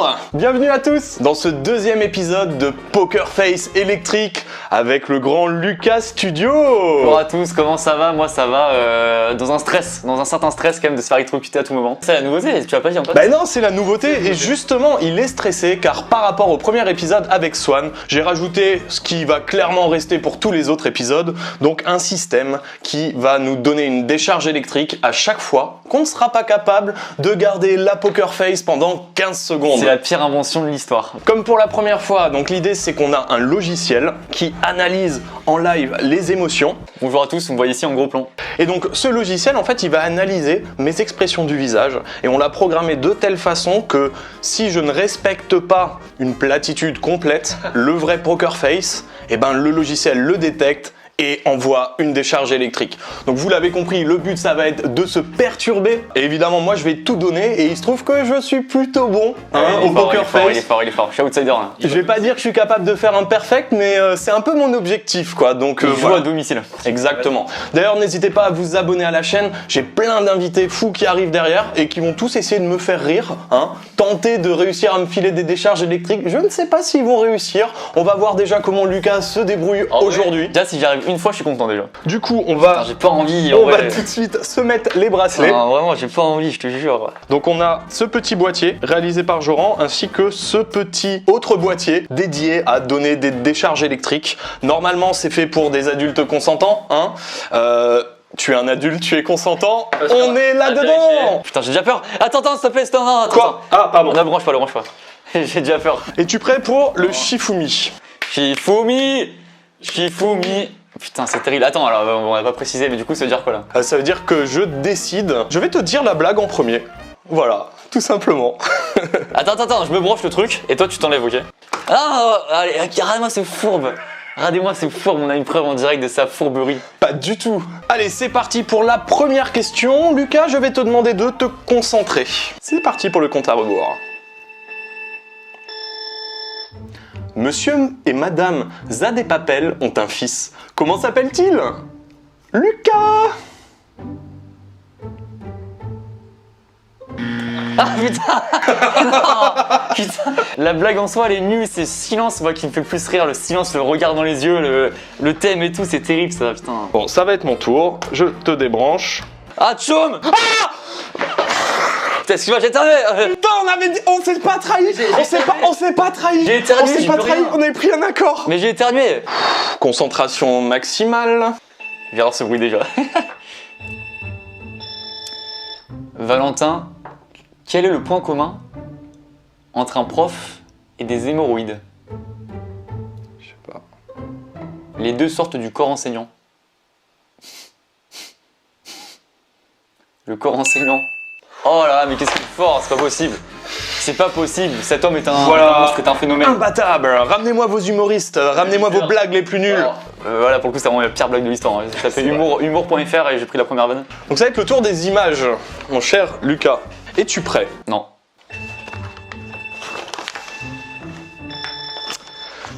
Bonjour, bienvenue à tous dans ce deuxième épisode de Poker Face électrique avec le grand Lucas Studio. Bonjour à tous, comment ça va? Moi ça va dans un certain stress quand même de se faire électrocuter à tout moment. C'est la nouveauté, tu l'as pas dit encore? Bah non, c'est la nouveauté et justement il est stressé car par rapport au premier épisode avec Swan, j'ai rajouté ce qui va clairement rester pour tous les autres épisodes, donc un système qui va nous donner une décharge électrique à chaque fois qu'on ne sera pas capable de garder la Poker Face pendant 15 secondes. C'est la pire invention de l'histoire. Comme pour la première fois, donc l'idée c'est qu'on a un logiciel qui analyse en live les émotions. Bonjour à tous, vous me voyez ici en gros plan. Et donc ce logiciel en fait il va analyser mes expressions du visage et on l'a programmé de telle façon que si je ne respecte pas une platitude complète, le vrai Poker Face, et ben le logiciel le détecte et envoie une décharge électrique. Donc vous l'avez compris, le but ça va être de se perturber. Et évidemment moi je vais tout donner et il se trouve que je suis plutôt bon au Poker Face. Il est fort, je suis outsider là. Je vais pas dire que je suis capable de faire un perfect, mais c'est un peu mon objectif quoi. Donc joue voilà. à domicile. Exactement. D'ailleurs n'hésitez pas à vous abonner à la chaîne, j'ai plein d'invités fous qui arrivent derrière et qui vont tous essayer de me faire rire, tenter de réussir à me filer des décharges électriques. Je ne sais pas s'ils vont réussir, on va voir déjà comment Lucas se débrouille aujourd'hui. Déjà si j'arrive une fois je suis content déjà. Du coup on va... J'ai pas envie. On va tout de suite se mettre les bracelets. Non, vraiment j'ai pas envie, je te jure. Donc on a ce petit boîtier réalisé par Joran ainsi que ce petit autre boîtier dédié à donner des décharges électriques. Normalement c'est fait pour des adultes consentants. Tu es un adulte, tu es consentant, on est là-dedans. Putain j'ai déjà peur. Attends, s'il te plaît, attends. Quoi? Ah pardon. Ne branche pas. J'ai déjà peur. Es-tu prêt pour le Shifumi? Shifumi. Putain, c'est terrible. Attends, alors on va pas préciser, mais du coup, ça veut dire quoi là? Ça veut dire que je décide. Je vais te dire la blague en premier. Voilà, tout simplement. Attends, je me branche le truc et toi tu t'enlèves, ok? Ah, allez, regardez-moi ce fourbe. On a une preuve en direct de sa fourberie. Pas du tout. Allez, c'est parti pour la première question. Lucas, je vais te demander de te concentrer. C'est parti pour le compte à rebours. Monsieur et Madame Zadepapel ont un fils. Comment s'appelle-t-il? Lucas. Ah putain. Non, putain. La blague en soi elle est nulle, c'est silence moi qui me fait le plus rire, le silence, le regard dans les yeux, le thème et tout, c'est terrible ça, putain. Bon, ça va être mon tour, je te débranche. Ah tchoum. Putain, excuse-moi, j'ai éternué. Putain, on s'est pas trahi. On s'est pas trahi. J'ai éternué, on s'est pas trahi, on avait pris un accord. Mais j'ai éternué. Concentration maximale. Je vais avoir ce bruit déjà. Valentin, quel est le point commun entre un prof et des hémorroïdes? Je sais pas. Les deux sortent du corps enseignant. Le corps enseignant. Oh là là, mais qu'est-ce qu'il est fort, c'est pas possible. C'est pas possible, cet homme est un monstre, est un phénomène. Imbattable. Ramenez-moi vos humoristes, ramenez-moi vos blagues les plus nulles. Voilà, pour le coup, c'est vraiment la pire blague de l'histoire. J'ai tapé humour.fr et j'ai pris la première vanne. Donc ça va être le tour des images, mon cher Lucas. Es-tu prêt? Non.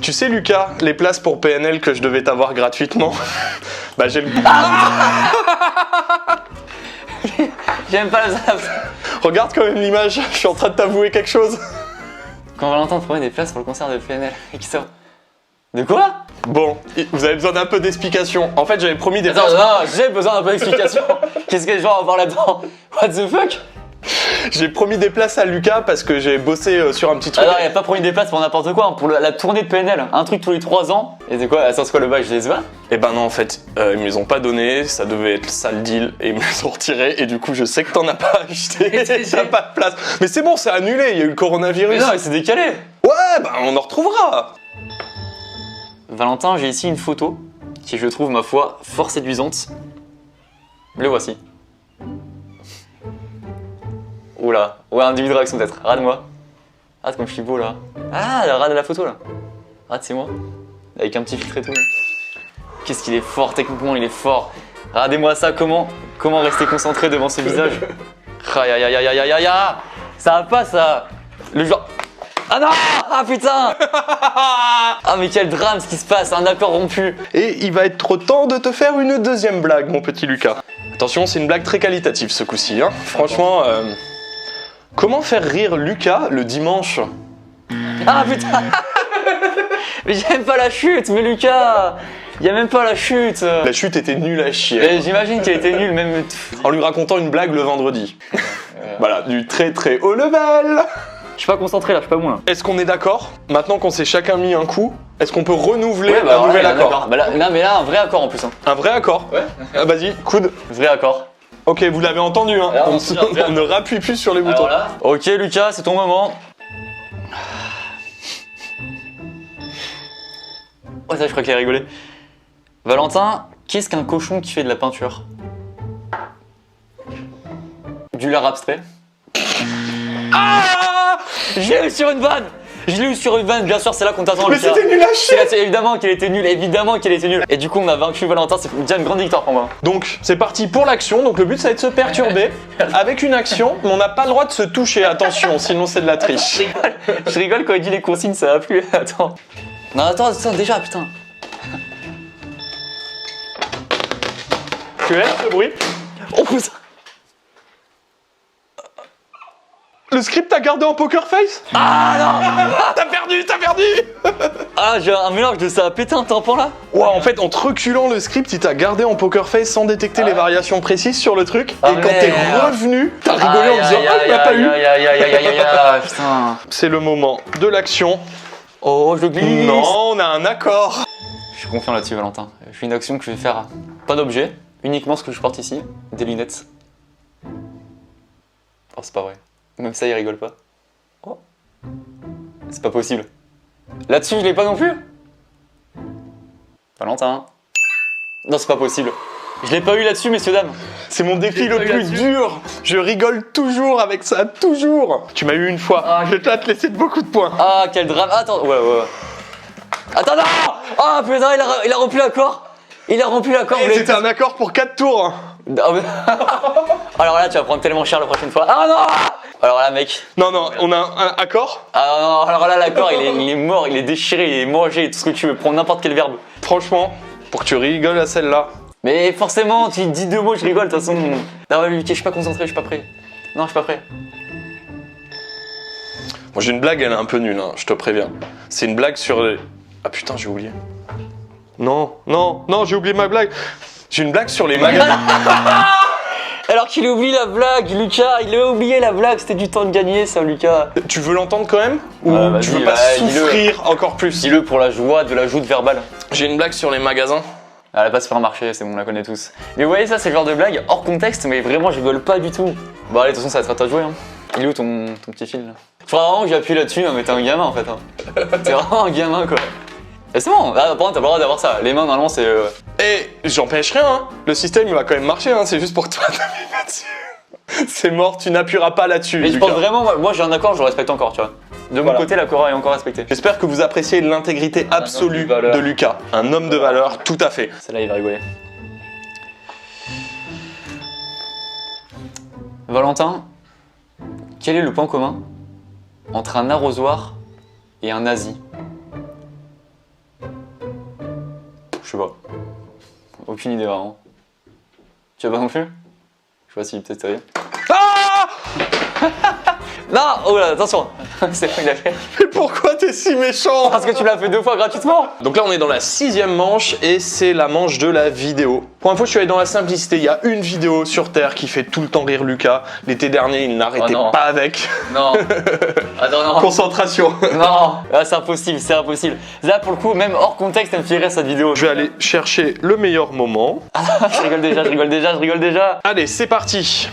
Tu sais Lucas, les places pour PNL que je devais t'avoir gratuitement, bah j'ai le... J'aime pas la zap. Regarde quand même l'image, je suis en train de t'avouer quelque chose. Quand Valentin prenait des places pour le concert de PNL, et qui sort. De quoi? Bon, vous avez besoin d'un peu d'explication. En fait, j'avais promis des Attends, places... non, j'ai besoin d'un peu d'explication. Qu'est-ce que les gens vont voir là-dedans? What the fuck? J'ai promis des places à Lucas parce que j'ai bossé sur un petit truc. Alors, il a pas promis des places pour n'importe quoi, pour la tournée de PNL. Un truc tous les 3 ans. Et c'est quoi? Attends, c'est quoi le bail? Je les vois? Eh ben non, en fait, ils me les ont pas donné, ça devait être sale deal et ils me les ont retirés et du coup, je sais que t'en as pas acheté, t'as pas de place. Mais c'est bon, c'est annulé, il y a eu le coronavirus. Mais non, mais c'est décalé. Ouais, bah on en retrouvera. Valentin, j'ai ici une photo qui, je trouve, ma foi, fort séduisante. Le voici. Oula, ouais, un début de réaction peut-être. Rade-moi. Rade comme je suis beau là. Ah, rade la photo là. Rade, c'est moi. Avec un petit filtre et tout. Qu'est-ce qu'il est fort, techniquement, il est fort. Regardez-moi ça, comment rester concentré devant ce visage. Aïe aïe aïe aïe aïe aïe aïe. Ça va pas ça. Le genre. Ah non! Ah putain! Ah mais quel drame ce qui se passe, un accord rompu. Et il va être trop temps de te faire une deuxième blague, mon petit Lucas. Attention, c'est une blague très qualitative ce coup-ci. Hein. Franchement, Comment faire rire Lucas le dimanche? Ah putain. Mais j'ai même pas la chute, mais Lucas, y a même pas la chute. La chute était nulle à chier. Mais j'imagine qu'elle était nulle, même. En lui racontant une blague le vendredi. Voilà, du très très haut level. Je suis pas concentré là, je suis pas bon là. Est-ce qu'on est d'accord? Maintenant qu'on s'est chacun mis un coup, est-ce qu'on peut renouveler Ouais, bah, un nouvel accord? Bah là, non, mais là, un vrai accord en plus. Hein. Un vrai accord? Ouais. Ah, vas-y, coude. Vrai accord. Ok, vous l'avez entendu, hein. Alors, On ne rappuie plus sur les boutons. Alors là. Ok, Lucas, c'est ton moment. Oh, ça, je crois qu'il a rigolé. Valentin, qu'est-ce qu'un cochon qui fait de la peinture? Du lard abstrait. Ah! Je l'ai eu sur une vanne! Je l'ai eu sur une vanne, bien sûr, c'est là qu'on t'attend, Mais Lucas. c'était nul à chier! C'est évidemment qu'elle était nulle, évidemment qu'elle était nulle. Et du coup, on a vaincu Valentin, c'est déjà une grande victoire pour moi. Donc, c'est parti pour l'action. Donc, le but, ça va être de se perturber avec une action, mais on n'a pas le droit de se toucher, attention, sinon c'est de la triche. Je rigole quand il dit les consignes, ça va plus. Attends. Non, attends, déjà, putain. Tu es ce bruit? Oh putain. Le script t'as gardé en poker face? Ah non. T'as perdu, t'as perdu! Ah, j'ai un mélange de ça a pété un tampon là. Ouah, en fait, en te reculant le script, il t'a gardé en poker face sans détecter les variations précises sur le truc. Ah, et quand t'es merde. revenu, t'as rigolé en disant ah, il m'a pas eu. Putain. C'est le moment de l'action. Oh, je glisse. Non, on a un accord. Je suis confiant là-dessus, Valentin. Je fais une action que je vais faire. Pas d'objet, uniquement ce que je porte ici, des lunettes. Oh, c'est pas vrai. Même ça, il rigole pas. Oh. C'est pas possible. Là-dessus, je l'ai pas non plus. Valentin. Non, c'est pas possible. Je l'ai pas eu là-dessus, messieurs, dames. C'est mon défi le plus dur. Je rigole toujours avec ça, toujours. Tu m'as eu une fois. Ah, je vais te laisser de beaucoup de points. Ah, quel drame. Attends, ouais. Attends, non. Ah, putain, il a rempli l'accord. Il a rempli l'accord. Et c'était un accord pour 4 tours. Alors là, tu vas prendre tellement cher la prochaine fois. Ah non. Alors là, mec. Non, on a un accord. Ah non, alors là, l'accord, il est mort, il est déchiré, il est mangé, tout ce que tu veux. Prends n'importe quel verbe. Franchement, pour que tu rigoles à celle-là. Mais forcément, tu dis 2 mots, je rigole, de toute façon. Non, ouais, Lucas, je suis pas concentré, je suis pas prêt. Non, je suis pas prêt. Moi, j'ai une blague, elle est un peu nulle, hein, je te préviens. C'est une blague sur les... Ah putain, j'ai oublié. Non, j'ai oublié ma blague. J'ai une blague sur les magasins. Alors qu'il oublie la blague, Lucas, il a oublié la blague, c'était du temps de gagner ça, Lucas. Tu veux l'entendre quand même? Ou Vas-y, tu veux pas souffrir encore plus? Dis-le pour la joie de la joute verbale. J'ai une blague sur les magasins. Elle va pas se faire marcher, c'est bon, on la connaît tous. Mais vous voyez, ça, c'est le genre de blague hors contexte, mais vraiment, je rigole pas du tout. Bon, allez, de toute façon, ça va être à toi de jouer. Hein. Il est où ton petit fil là? Faudra vraiment que j'appuie là-dessus, hein, mais t'es un gamin en fait. Hein. T'es vraiment un gamin quoi. Et c'est bon, là, par contre, t'as pas le droit d'avoir ça. Les mains, normalement, c'est. Et j'empêche rien, hein. Le système il va quand même marcher, hein. C'est juste pour toi d'appuyer là-dessus. C'est mort, tu n'appuieras pas là-dessus. Mais je pense vraiment, moi j'ai un accord, je le respecte encore, tu vois. De mon côté, l'accord est encore respecté. J'espère que vous appréciez l'intégrité absolue de Lucas. Un homme de valeur, tout à fait. Celle-là, il va rigoler. Valentin, quel est le point commun entre un arrosoir et un nazi? Je sais pas. Aucune idée vraiment. Tu as pas non plus? Je sais pas s'il peut-être sérieux. Ah! Non! Oh là, attention! C'est quoi il a fait? Mais pourquoi t'es si méchant? Parce que tu l'as fait 2 fois gratuitement! Donc là on est dans la 6e manche et c'est la manche de la vidéo. Pour info je suis allé dans la simplicité, il y a une vidéo sur Terre qui fait tout le temps rire Lucas. L'été dernier il n'arrêtait pas avec. Non! Attends, non! Concentration. Non! Ah, c'est impossible, c'est impossible. Là pour le coup, même hors contexte, elle me fait rire cette vidéo. Je vais aller chercher le meilleur moment. Je rigole déjà. Allez c'est parti.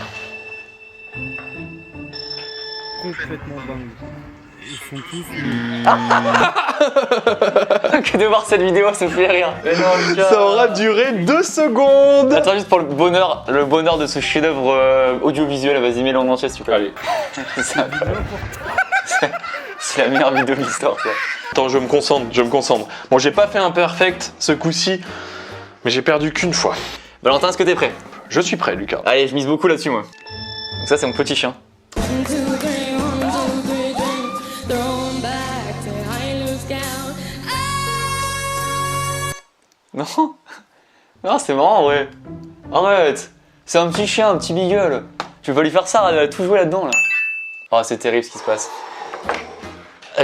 Complètement dingue. Ils sont tous Que de voir cette vidéo, ça me fait rire. Mais non, Lucas. Ça aura duré 2 secondes. Attends juste pour le bonheur de ce chef-d'œuvre audiovisuel, vas-y mets-le en entier si tu peux. Allez. C'est la meilleure vidéo de l'histoire ça. Attends, je me concentre. Bon, j'ai pas fait un perfect ce coup-ci, mais j'ai perdu qu'une fois. Valentin, est-ce que t'es prêt? Je suis prêt, Lucas. Allez, je mise beaucoup là-dessus moi. Donc ça c'est mon petit chien. Non, non c'est marrant ouais. Arrête. C'est un petit chien, un petit beagle. Tu vas lui faire ça, elle va tout jouer là-dedans là. Oh, c'est terrible ce qui se passe.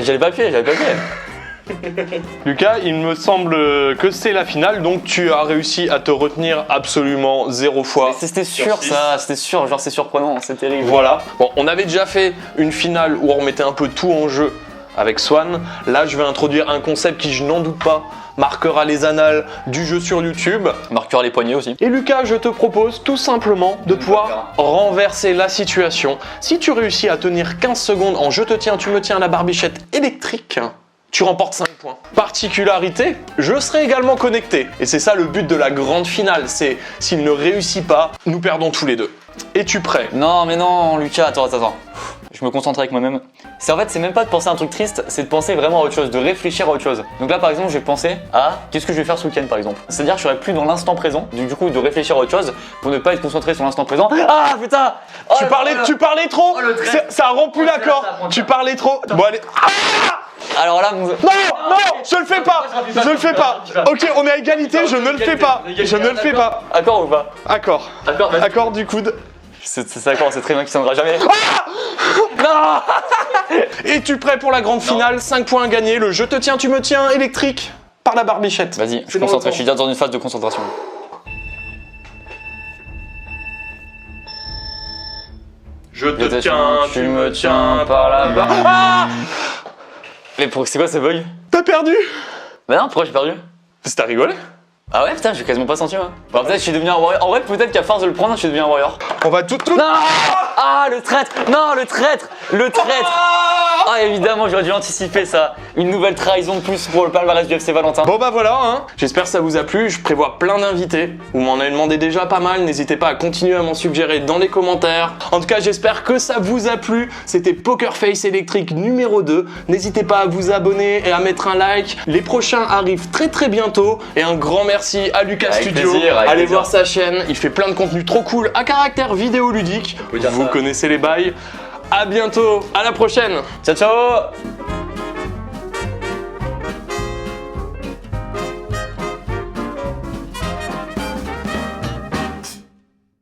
J'avais pas appuyé. Lucas, il me semble que c'est la finale, donc tu as réussi à te retenir absolument 0 fois. C'était sûr ça, c'était sûr, genre c'est surprenant, c'est terrible. Voilà. Bon, on avait déjà fait une finale où on remettait un peu tout en jeu avec Swan. Là, je vais introduire un concept qui, je n'en doute pas, marquera les annales du jeu sur YouTube. Marquera les poignets aussi. Et Lucas, je te propose tout simplement de pouvoir renverser la situation. Si tu réussis à tenir 15 secondes en je te tiens, tu me tiens la barbichette électrique, tu remportes 5 points. Particularité, je serai également connecté. Et c'est ça le but de la grande finale, c'est s'il ne réussit pas, nous perdons tous les deux. Es-tu prêt? Non mais non Lucas, attends. Je me concentre avec moi-même. C'est même pas de penser à un truc triste, c'est de penser vraiment à autre chose, de réfléchir à autre chose. Donc là par exemple, j'ai pensé à qu'est-ce que je vais faire ce week-end par exemple. C'est-à-dire que je serai plus dans l'instant présent, du coup de réfléchir à autre chose pour ne pas être concentré sur l'instant présent. Ah putain, oh, Tu parlais trop, oh, le trait. ça a rompu l'accord. Tu parlais trop. Bon allez. Alors là, Non, je le fais pas. Ok, on est à égalité, je ne le fais pas. Accord ou pas? Accord. Vas-y. Accord du coude. C'est accord, c'est très bien qu'il s'en ira jamais. Non. Es-tu prêt pour la grande finale? 5 points à gagner, le je te tiens, tu me tiens électrique par la barbichette. Vas-y, je suis concentré, je suis déjà dans une phase de concentration. Je te tiens, tu me tiens par la barbichette. Mais c'est quoi ce bug? T'as perdu. Bah non, pourquoi j'ai perdu? C'est à rigoler. Ah ouais, putain, j'ai quasiment pas senti moi. Bah peut-être que je suis devenu un warrior. En vrai, peut-être qu'à force de le prendre, je suis devenu un warrior. On va tout. Non. Ah, le traître. Non, le traître. Ah, évidemment, j'aurais dû anticiper ça. Une nouvelle trahison de plus pour le palmarès du FC Valentin. Bon bah voilà, hein. J'espère que ça vous a plu, je prévois plein d'invités. Vous m'en avez demandé déjà pas mal, n'hésitez pas à continuer à m'en suggérer dans les commentaires. En tout cas, j'espère que ça vous a plu. C'était Poker Face électrique numéro 2. N'hésitez pas à vous abonner et à mettre un like. Les prochains arrivent très très bientôt. Et un grand merci à Lucas Avec Studio. plaisir, Allez plaisir. voir sa chaîne, il fait plein de contenu trop cool à caractère vidéoludique. peut dire Vous ça. connaissez les bails. À bientôt, à la prochaine. Ciao, ciao.